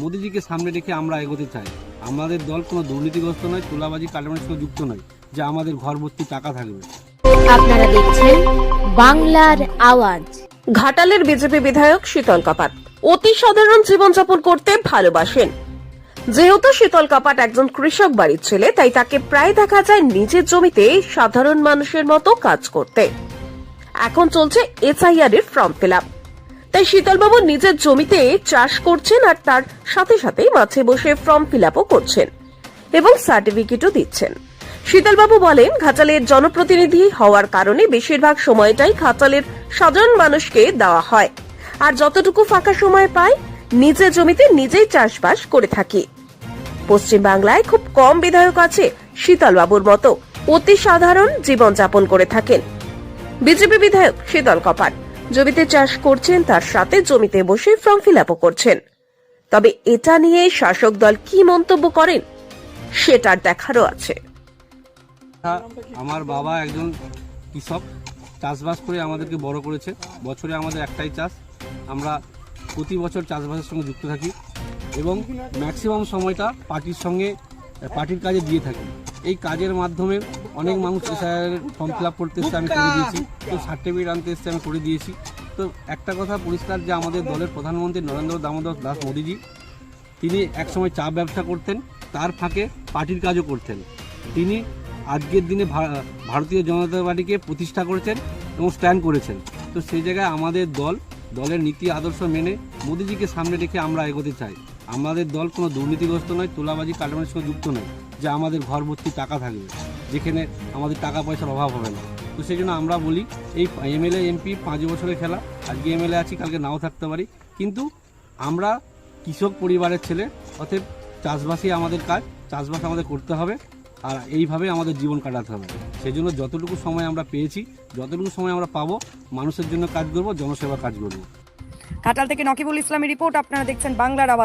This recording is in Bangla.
মোদিজিকে সামনে রেখে আমরা এগোতে চাই। আমাদের দল কোনো দুর্নীতিগ্রস্ত নয়, তোলাবাজি কাটমানির সঙ্গে যুক্ত নয়, যে আমাদের ঘর ভর্তি টাকা থাকবে। আপনারা দেখছেন বাংলার আওয়াজ। ঘাটালের বিজেপি বিধায়ক শীতল কাপাট অতি সাধারণ জীবনযাপন করতে ভালোবাসেন। যেহেতু শীতল কাপাট একজন কৃষক বাড়ির ছেলে, তাই তাকে প্রায় দেখা যায় নিজের জমিতে সাধারণ মানুষের মতো কাজ করতে। এখন চলছে এসআইআর এর ফর্ম ফিল আপ, তাই শীতলবাবু নিজের জমিতে চাষ করছেন আর তার সাথে সাথে মাঠে বসে ফর্ম ফিল আপও করছেন এবং সার্টিফিকেটও দিচ্ছেন। শীতলবাবু বলেন, ঘাটালের জনপ্রতিনিধি হওয়ার কারণে বেশিরভাগ সময়টাই ঘাটালের সাধারণ মানুষকে দেওয়া হয়, আর যতটুকু ফাঁকা সময় পায় নিজের জমিতে নিজেই চাষবাস করে থাকি। পশ্চিম বাংলায় খুব কম বিধায়ক আছে শীতলবাবুর মতো অতি সাধারণ জীবনযাপন করে থাকেন। বিজেপি বিধায়ক শীতল কাপাট জমিতে চাষ করছেন, তার সাথে জমিতে বসে ফর্ম ফিল আপও করছেন। তবে এটা নিয়ে শাসক দল কি মন্তব্য করেন সেটার দেখারও আছে। আমার বাবা একজন কৃষক, চাষবাস করে আমাদেরকে বড় করেছে। বছরে আমাদের একটাই চাষ, আমরা প্রতি বছর চাষবাসের সঙ্গে যুক্ত থাকি এবং ম্যাক্সিমাম সময়টা পার্টির কাজে দিয়ে থাকি। এই কাজের মাধ্যমে অনেক মানুষ এসআইআর ফর্ম ফিল আপ করতে এসে আমি করে দিয়েছি, তো সার্টিফিকেট আনতে এসে আমি করে দিয়েছি। তো একটা কথা পরিষ্কার, যে আমাদের দলের প্রধানমন্ত্রী নরেন্দ্র দামোদর দাস মোদিজি, তিনি একসময় চা ব্যবসা করতেন, তার ফাঁকে পার্টির কাজও করতেন। তিনি আজকের দিনে ভারতীয় জনতা পার্টিকে প্রতিষ্ঠা করেছেন এবং স্ট্যান্ড করেছেন। তো সেই জায়গায় আমাদের দলের নীতি আদর্শ মেনে মোদিজিকে সামনে রেখে আমরা এগোতে চাই। আমাদের দল কোনো দুর্নীতিগ্রস্ত নয়, তোলাবাজি কাটমানির সঙ্গে যুক্ত নয়, যে আমাদের ঘর ভর্তি টাকা থাকবে, যেখানে আমাদের টাকা পয়সার অভাব হবে না। তো সেই জন্য আমরা বলি, এই এমএলএ এমপি 5 বছরের খেলা, আজকে এমএলএ আছি, কালকে নাও থাকতে পারি, কিন্তু আমরা কৃষক পরিবারের ছেলে, অতএব চাষবাসই আমাদের কাজ, চাষবাস আমাদের করতে হবে, আর এইভাবে আমাদের জীবন কাটাতে হবে। সেই জন্য যতটুকু সময় আমরা পেয়েছি, যতটুকু সময় আমরা পাবো, মানুষের জন্য কাজ করব, জনসেবা কাজ করব। ঘাটাল থেকে নকিবুল ইসলামের রিপোর্ট। আপনারা দেখছেন বাংলার আওয়াজ।